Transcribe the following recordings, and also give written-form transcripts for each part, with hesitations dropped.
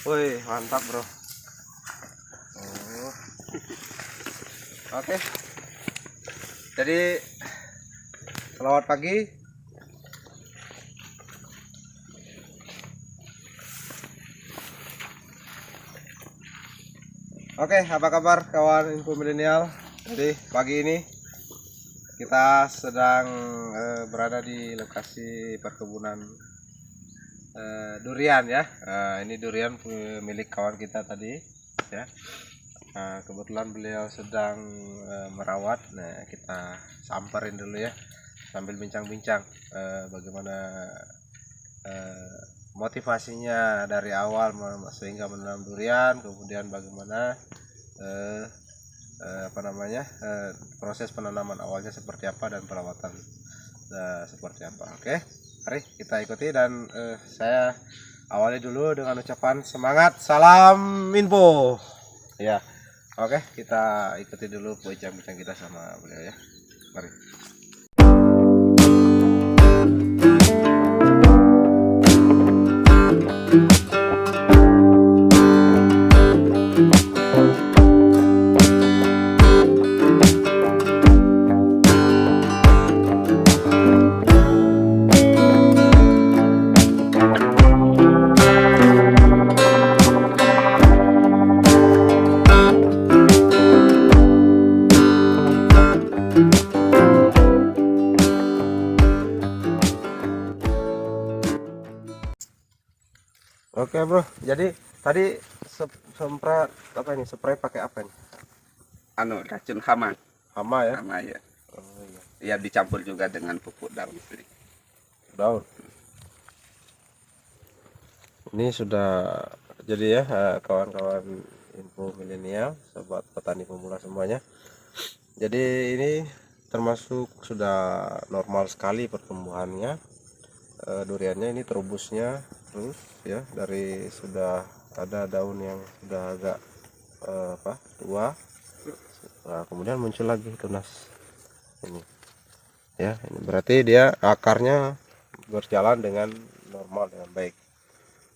Woi, mantap bro. Oh. Oke. Jadi selamat pagi. Oke, apa kabar kawan info milenial? Jadi pagi ini kita sedang berada di lokasi perkebunan durian ya. Ini durian milik kawan kita tadi ya. Kebetulan beliau sedang merawat. Nah, kita samperin dulu ya sambil bincang-bincang bagaimana motivasinya dari awal sehingga menanam durian, kemudian bagaimana proses penanaman awalnya seperti apa dan perawatan seperti apa. Oke, mari kita ikuti dan saya awali dulu dengan ucapan semangat, salam info ya. Oke, kita ikuti dulu bincang-bincang kita sama beliau ya. Mari. Oke bro, jadi tadi semprot apa ini? Spray pakai apa ini? Racun hama. Hama ya? Hama ya. Oh, iya. Ya dicampur juga dengan pupuk daun. Daun. Ini sudah jadi ya kawan-kawan info milenial, sobat petani pemula semuanya. Jadi ini termasuk sudah normal sekali pertumbuhannya. Duriannya ini terubusnya terus ya, dari sudah ada daun yang sudah agak tua. Nah, kemudian muncul lagi tunas ini ya. Ini berarti dia akarnya berjalan dengan normal dengan baik.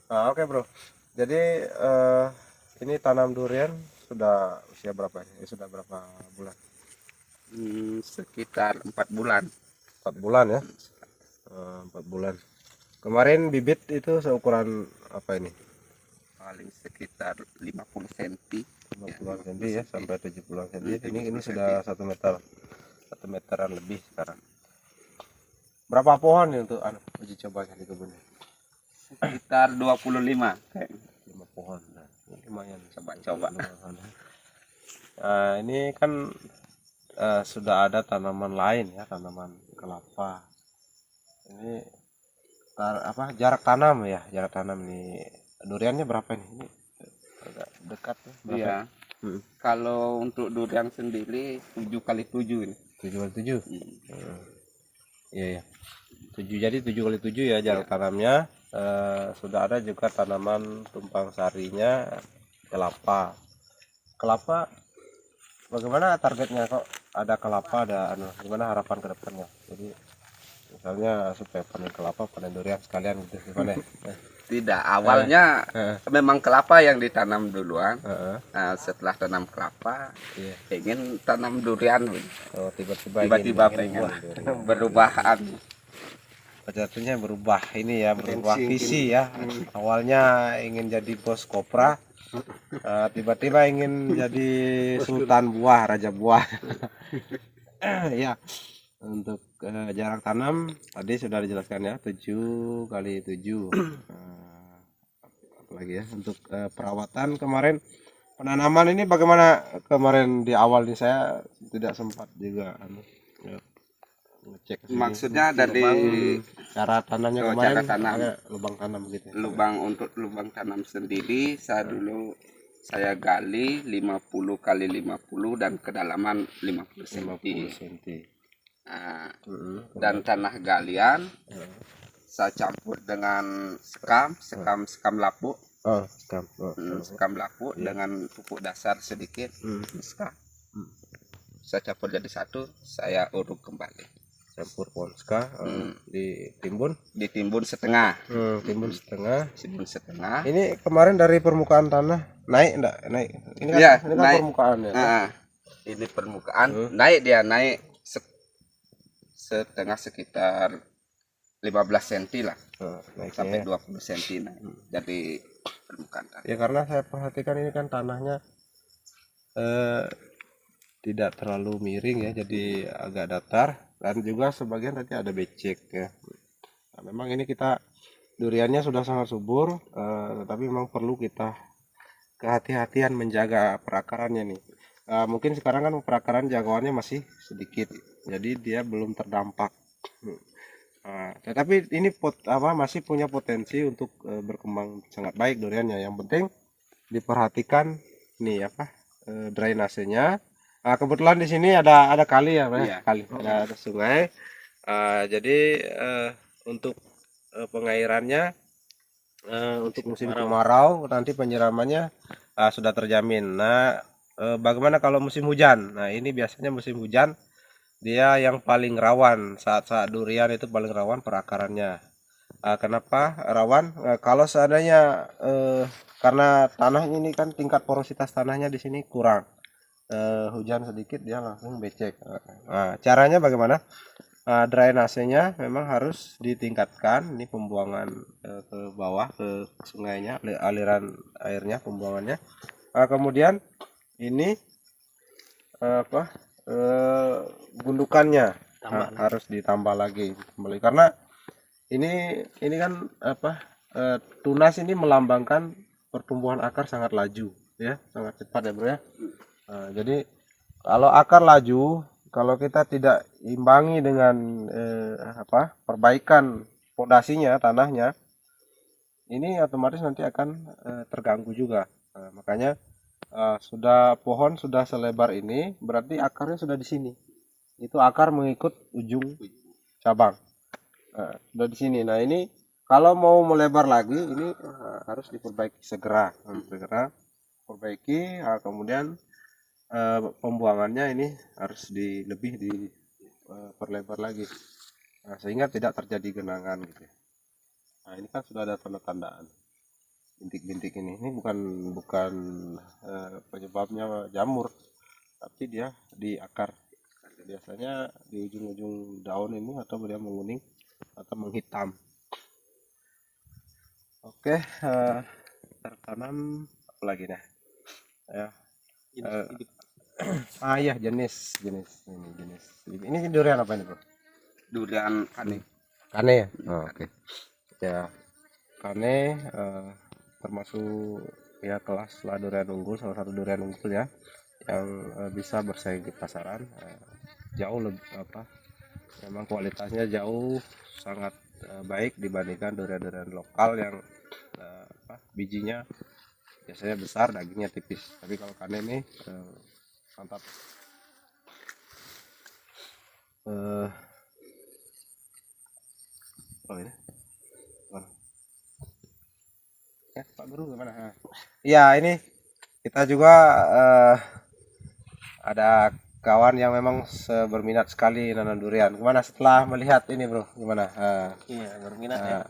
Nah, oke bro, jadi ini tanam durian sudah usia berapa ya? Sudah berapa bulan? Sekitar 4 bulan. 4 bulan ya. 4 bulan. Kemarin bibit itu seukuran apa ini? Paling sekitar 50 cm. 50 cm ya, sampai 70 cm. Ini sudah 1 meter, 1 meteran lebih sekarang. Berapa pohon nih untuk uji coba di kebun? Sekitar 25 kayaknya. 5 pohon. Nah, lumayan Coba-coba. Nah, ini kan sudah ada tanaman lain ya, tanaman kelapa. Ini jarak tanam ya, jarak tanam nih duriannya berapa ini agak dekat ya, berapa? Iya. Kalau untuk durian sendiri 7x7 ini. 7x7. Iya ya, 7, jadi 7x7 ya jarak tanamnya. Sudah ada juga tanaman tumpang sarinya kelapa. Bagaimana targetnya, kok ada kelapa, ada gimana harapan ke depannya? Jadi misalnya supaya panen kelapa, panen durian sekalian gitu gimana? Tidak, awalnya memang kelapa yang ditanam duluan. Nah, setelah tanam kelapa, ingin tanam durian. Oh, tiba-tiba pengen berubah. Jatuhnya berubah ini ya, berubah visi ya. Awalnya ingin jadi bos kopra, tiba-tiba ingin jadi sultan buah, raja buah. Ya. Untuk jarak tanam tadi sudah dijelaskan ya, 7x7. Apalagi ya untuk perawatan kemarin, penanaman ini bagaimana kemarin di awal nih, saya tidak sempat juga ngecek. Maksudnya dari cara tanamnya kemarin, cara tanam. Lubang tanam gitu. Untuk lubang tanam sendiri saya gali 50x50 dan kedalaman 50 cm. Nah, dan tanah galian saya campur dengan sekam lapuk. Sekam lapuk dengan pupuk dasar sedikit. Saya campur jadi satu, saya uruk kembali. campur Ponska, ditimbun setengah. Timbun setengah. Timbun setengah. Ini kemarin dari permukaan tanah naik enggak? Naik. Ini kan, ya, ini kan naik. permukaan ya. Ini permukaan naik setengah sekitar 15 cm lah. Naik sampai 20 cm naik dari permukaan tanah. Ya karena saya perhatikan ini kan tanahnya tidak terlalu miring ya, jadi agak datar, dan juga sebagian tadi ada becek ya. Nah, memang ini kita duriannya sudah sangat subur, tetapi memang perlu kita kehati-hatian menjaga perakarannya nih. Mungkin sekarang kan perakaran jagoannya masih sedikit, jadi dia belum terdampak. Tetapi ini masih punya potensi untuk berkembang sangat baik duriannya. Yang penting diperhatikan nih drainasenya. Kebetulan di sini ada kali ya, kali, ada sungai. Jadi untuk pengairannya untuk musim kemarau nanti penyiramannya sudah terjamin. Nah, bagaimana kalau musim hujan? Nah, ini biasanya musim hujan dia yang paling rawan, saat durian itu paling rawan perakarannya. Kenapa rawan? Kalau seandainya karena tanah ini kan tingkat porositas tanahnya di sini kurang, hujan sedikit dia langsung becek. Nah, caranya bagaimana? Drainasenya memang harus ditingkatkan. Ini pembuangan ke bawah ke sungainya, aliran airnya, pembuangannya. Kemudian ini gundukannya harus ditambah lagi kembali, karena ini kan tunas ini melambangkan pertumbuhan akar sangat laju ya, sangat cepat ya bro ya. Jadi kalau akar laju, kalau kita tidak imbangi dengan perbaikan fondasinya, tanahnya, ini otomatis nanti akan terganggu juga. Makanya pohon sudah selebar ini, berarti akarnya sudah di sini. Itu akar mengikut ujung cabang. Sudah di sini. Nah, ini kalau mau melebar lagi, ini harus diperbaiki segera. Perbaiki, kemudian pembuangannya ini harus lebih diperlebar lagi. Sehingga tidak terjadi genangan gitu. Nah, ini kan sudah ada tanda-tandaan. Bintik-bintik ini bukan penyebabnya jamur, tapi dia di akar. Biasanya di ujung-ujung daun ini, atau dia menguning atau menghitam. Oke, tertanam apa lagi nih ya? Iya, jenis ini durian apa ini bro? Durian kane. Kane ya? Oke. Ya, kane termasuk ya kelas lah durian unggul, salah satu durian unggul ya, yang bisa bersaing di pasaran. Jauh lebih memang kualitasnya jauh sangat baik dibandingkan durian-durian lokal yang bijinya biasanya besar, dagingnya tipis. Tapi kalau kane ini mantap. Ini ya Pak Guru gimana? Ya, ini kita juga ada kawan yang memang berminat sekali nanam durian. Gimana setelah melihat ini bro? Gimana? Iya, berminat ya.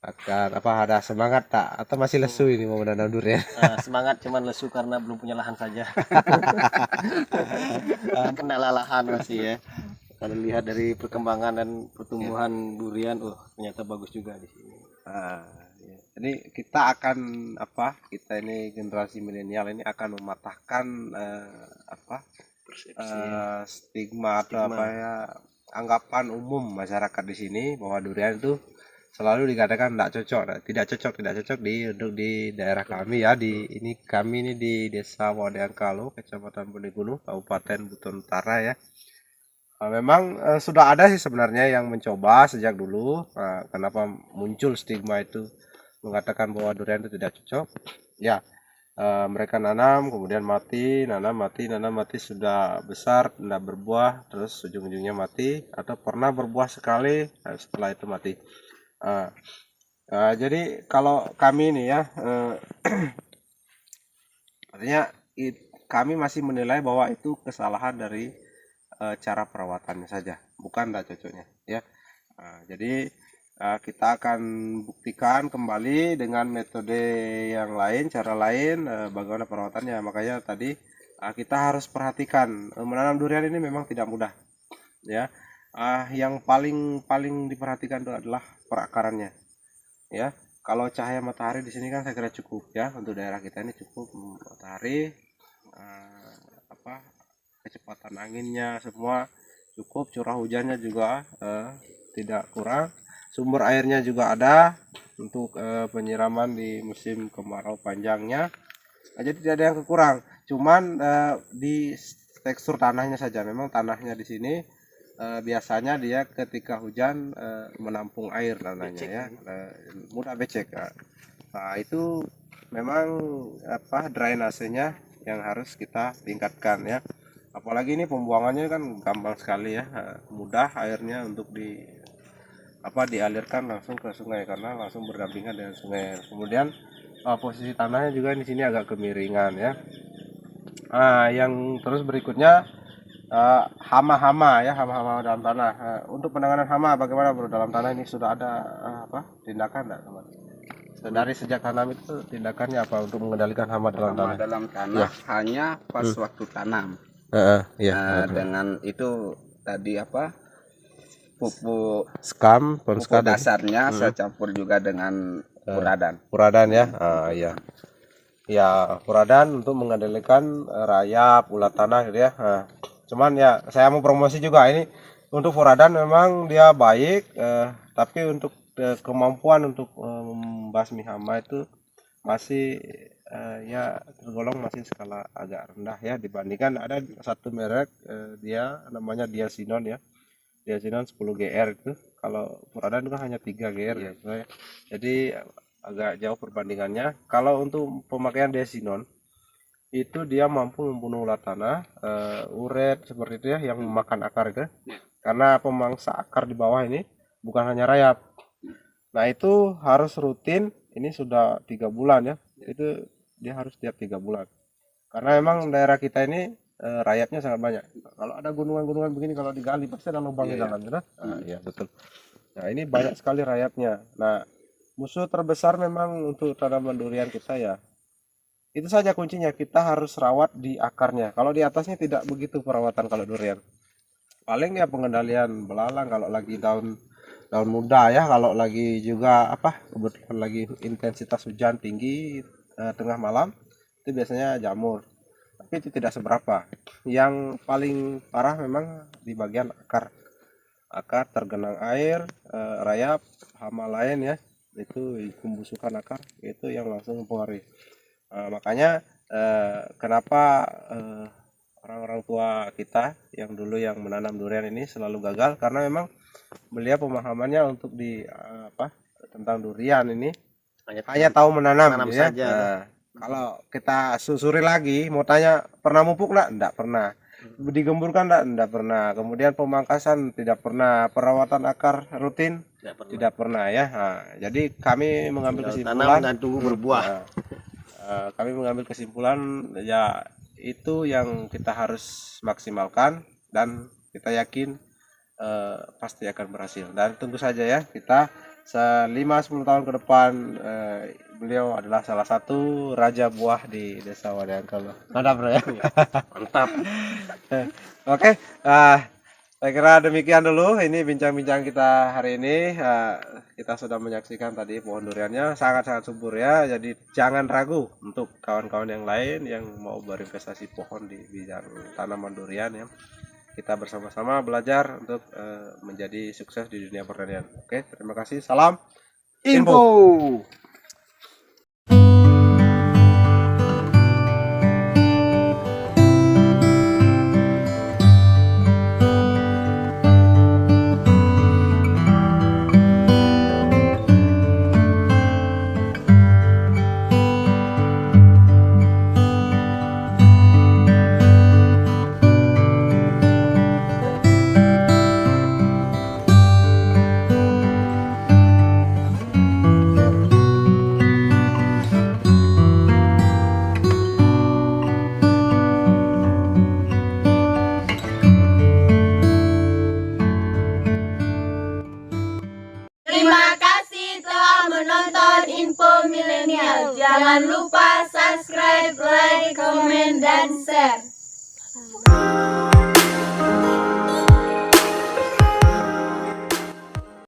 Akan ada semangat tak? Atau masih lesu ini mau menanam durian? Semangat, cuman lesu karena belum punya lahan saja. Kendala lahan masih ya. Kalau lihat dari perkembangan dan pertumbuhan durian, ternyata bagus juga di sini. Ya. Jadi kita akan kita ini generasi milenial ini akan mematahkan stigma atau anggapan umum masyarakat di sini bahwa durian itu selalu dikatakan tidak cocok untuk di daerah kami ya, kami ini di Desa Wadeangkalo, Kecamatan Benegunung, Kabupaten Buton Utara ya. Memang sudah ada sih sebenarnya yang mencoba sejak dulu. Kenapa muncul stigma itu mengatakan bahwa durian itu tidak cocok ya, mereka nanam kemudian mati, nanam mati, sudah besar tidak berbuah, terus ujung-ujungnya mati, atau pernah berbuah sekali setelah itu mati. Jadi kalau kami ini ya artinya kami masih menilai bahwa itu kesalahan dari cara perawatannya saja, bukan tidak cocoknya ya. Jadi kita akan buktikan kembali dengan metode yang lain, cara lain, bagaimana perawatannya. Makanya tadi kita harus perhatikan, menanam durian ini memang tidak mudah ya. Yang paling diperhatikan itu adalah perakarannya ya. Kalau cahaya matahari di sini kan saya kira cukup ya, untuk daerah kita ini cukup matahari, kecepatan anginnya semua cukup, curah hujannya juga tidak kurang, sumber airnya juga ada untuk penyiraman di musim kemarau panjangnya. Jadi tidak ada yang kurang, cuman di tekstur tanahnya saja. Memang tanahnya di sini biasanya dia ketika hujan menampung air tanahnya ya, mudah becek. Nah itu memang drainasenya yang harus kita tingkatkan ya. Apalagi ini pembuangannya kan gampang sekali ya, mudah airnya untuk dialirkan langsung ke sungai karena langsung berdampingan dengan sungai. Kemudian posisi tanahnya juga di sini agak kemiringan ya. Yang terus berikutnya hama-hama ya, hama-hama dalam tanah. Untuk penanganan hama bagaimana bro dalam tanah ini, sudah ada tindakan enggak teman? Dari sejak tanam itu tindakannya apa untuk mengendalikan hama dalam tanah? Dalam tanah hanya pas waktu tanam. Dengan itu tadi pupuk dasarnya saya campur juga dengan furadan ya. Ya furadan untuk mengendalikan rayap, ulat tanah gitu ya. Cuman ya saya mau promosi juga ini, untuk furadan memang dia baik, tapi untuk kemampuan untuk membasmi hama itu masih ya tergolong masih skala agak rendah ya, dibandingkan ada satu merek dia namanya Diasinon ya, Diasinon 10 GR itu. Kalau furadan itu kan hanya 3 GR ya. Jadi agak jauh perbandingannya. Kalau untuk pemakaian Diasinon itu dia mampu membunuh ulat tanah, uret seperti itu ya, yang memakan akar itu. Karena pemangsa akar di bawah ini bukan hanya rayap. Nah itu harus rutin, ini sudah 3 bulan ya, itu dia harus tiap 3 bulan. Karena memang daerah kita ini rayapnya sangat banyak. Kalau ada gunungan-gunungan begini, kalau digali pasti ada lubang di dalam, iya betul. Nah ini banyak sekali rayapnya. Nah musuh terbesar memang untuk tanaman durian kita ya, itu saja kuncinya, kita harus rawat di akarnya. Kalau di atasnya tidak begitu perawatan kalau durian. Paling ya pengendalian belalang kalau lagi daun muda ya, kalau lagi juga kebetulan lagi intensitas hujan tinggi tengah malam itu biasanya jamur, tapi itu tidak seberapa. Yang paling parah memang di bagian akar tergenang air, rayap, hama lain ya, itu pembusukan akar itu yang langsung mempengaruhi. Makanya kenapa orang-orang tua kita yang dulu yang menanam durian ini selalu gagal, karena memang beliau pemahamannya untuk tentang durian ini hanya tahu menanam ya. saja. Kalau kita susuri lagi, mau tanya pernah mupuk enggak pernah, digemburkan enggak pernah, kemudian pemangkasan tidak pernah, perawatan akar rutin tidak pernah ya. Jadi kami mengambil kesimpulan dan tunggu berbuah. Kami mengambil kesimpulan ya itu yang kita harus maksimalkan, dan kita yakin pasti akan berhasil. Dan tunggu saja ya, kita 5-10 tahun ke depan beliau adalah salah satu raja buah di Desa Wadiangkal. Mantap bro ya. Mantap. Oke, saya kira demikian dulu ini bincang-bincang kita hari ini. Kita sudah menyaksikan tadi pohon duriannya sangat-sangat subur ya. Jadi jangan ragu untuk kawan-kawan yang lain yang mau berinvestasi pohon di bidang tanaman durian ya. Kita bersama-sama belajar untuk menjadi sukses di dunia pertanian. Oke, terima kasih. Salam info. nonton Info Milenial. Jangan lupa subscribe, like, komen, dan share.